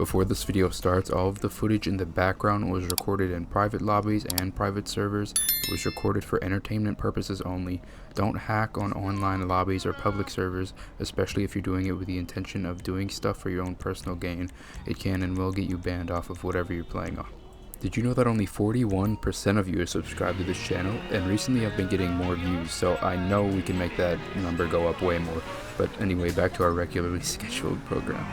Before this video starts, all of the footage in the background was recorded in private lobbies and private servers. It was recorded for entertainment purposes only. Don't hack on online lobbies or public servers, especially if you're doing it with the intention of doing stuff for your own personal gain. It can and will get you banned off of whatever you're playing on. Did you know that only 41% of you are subscribed to this channel? And recently I've been getting more views, so I know we can make that number go up way more. But anyway, back to our regularly scheduled program.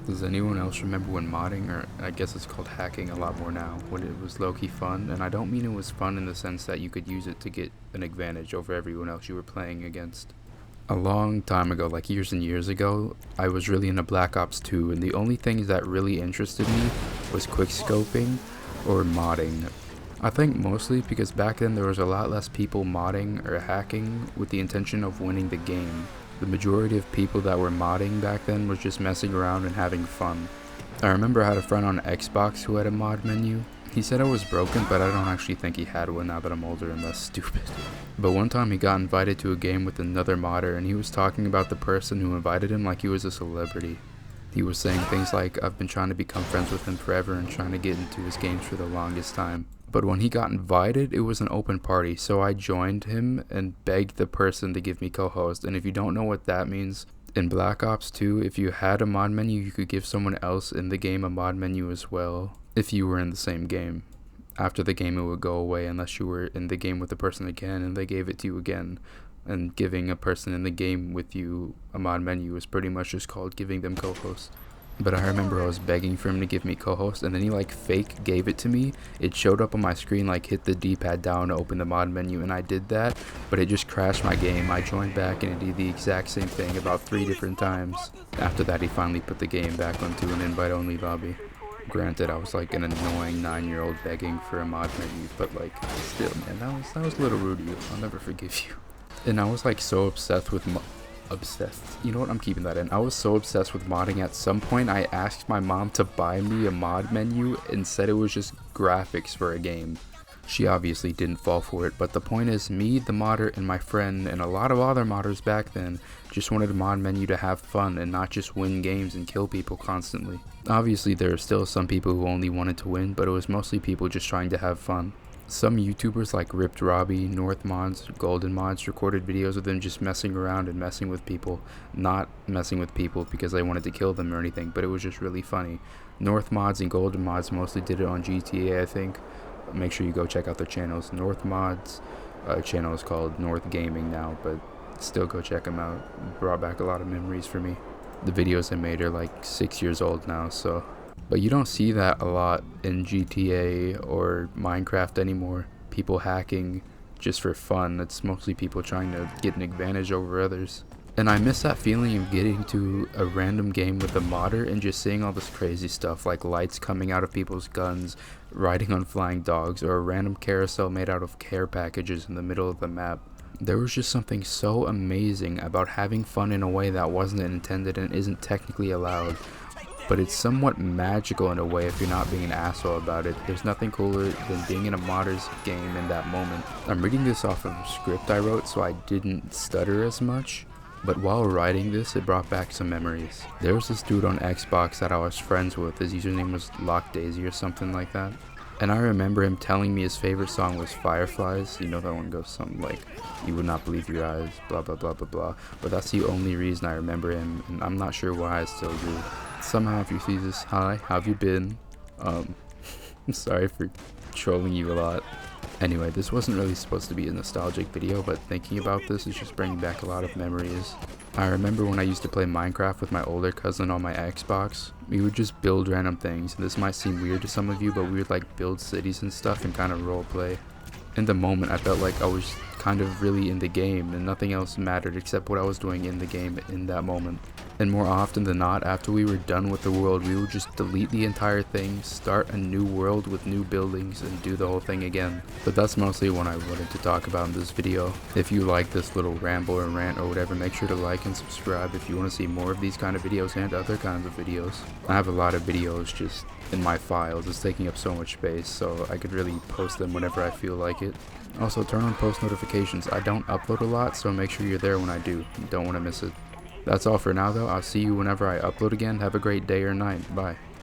Does anyone else remember when modding, or I guess it's called hacking a lot more now, when it was low-key fun? And I don't mean it was fun in the sense that you could use it to get an advantage over everyone else you were playing against. A long time ago, like years and years ago, I was really into Black Ops 2, and the only things that really interested me was quickscoping or modding. I think mostly because back then there was a lot less people modding or hacking with the intention of winning the game. The majority of people that were modding back then was just messing around and having fun. I remember I had a friend on Xbox who had a mod menu. He said it was broken, but I don't actually think he had one now that I'm older and less stupid. But one time he got invited to a game with another modder, and he was talking about the person who invited him like he was a celebrity. He was saying things like, I've been trying to become friends with him forever and trying to get into his games for the longest time. But when he got invited, it was an open party, so I joined him and begged the person to give me co-host. And if you don't know what that means, in Black Ops 2, if you had a mod menu, you could give someone else in the game a mod menu as well, if you were in the same game. After the game, it would go away unless you were in the game with the person again and they gave it to you again. And giving a person in the game with you a mod menu is pretty much just called giving them co-host. But I remember I was begging for him to give me co-host, and then he like fake gave it to me. It showed up on my screen like hit the D-pad down to open the mod menu, and I did that, but it just crashed my game. I joined back and it did the exact same thing about 3 different times. After that, he finally put the game back onto an invite-only lobby. Granted, I was like an annoying 9-year-old begging for a mod menu, but like still, man, that was a little rude of you. I'll never forgive you. And I was like so obsessed with you know what, I'm keeping that in. I was so obsessed with modding, at some point I asked my mom to buy me a mod menu and said it was just graphics for a game. She obviously didn't fall for it, but the point is, me, the modder, and my friend, and a lot of other modders back then just wanted a mod menu to have fun and not just win games and kill people constantly. Obviously there are still some people who only wanted to win, but it was mostly people just trying to have fun. Some YouTubers like Ripped Robbie, North Mods, Golden Mods recorded videos of them just messing around and messing with people. Not messing with people because they wanted to kill them or anything, but it was just really funny. North Mods and Golden Mods mostly did it on GTA, I think. Make sure you go check out their channels. North Mods channel is called North Gaming now, but still go check them out. Brought back a lot of memories for me. The videos I made are like 6 years old now, so... But you don't see that a lot in GTA or Minecraft anymore. People hacking just for fun. It's mostly people trying to get an advantage over others. And I miss that feeling of getting to a random game with a modder and just seeing all this crazy stuff, like lights coming out of people's guns, riding on flying dogs, or a random carousel made out of care packages in the middle of the map. There was just something so amazing about having fun in a way that wasn't intended and isn't technically allowed. But it's somewhat magical in a way if you're not being an asshole about it. There's nothing cooler than being in a modder's game in that moment. I'm reading this off of a script I wrote, so I didn't stutter as much. But while writing this, it brought back some memories. There was this dude on Xbox that I was friends with. His username was LockDaisy or something like that. And I remember him telling me his favorite song was Fireflies. You know that one goes something like, you would not believe your eyes, blah blah blah blah blah. But that's the only reason I remember him, and I'm not sure why I still do. Somehow if you see this, hi, how have you been? I'm sorry for trolling you a lot. Anyway, this wasn't really supposed to be a nostalgic video, but thinking about this is just bringing back a lot of memories. I remember when I used to play Minecraft with my older cousin on my Xbox. We would just build random things, and this might seem weird to some of you, but we would like build cities and stuff and kind of roleplay. In the moment, I felt like I was kind of really in the game and nothing else mattered except what I was doing in the game in that moment. And more often than not, after we were done with the world, we would just delete the entire thing, start a new world with new buildings, and do the whole thing again. But that's mostly what I wanted to talk about in this video. If you like this little ramble or rant or whatever, make sure to like and subscribe if you want to see more of these kind of videos and other kinds of videos. I have a lot of videos just in my files. It's taking up so much space, so I could really post them whenever I feel like it. Also, turn on post notifications. I don't upload a lot, so make sure you're there when I do. You don't want to miss it. That's all for now though. I'll see you whenever I upload again. Have a great day or night. Bye.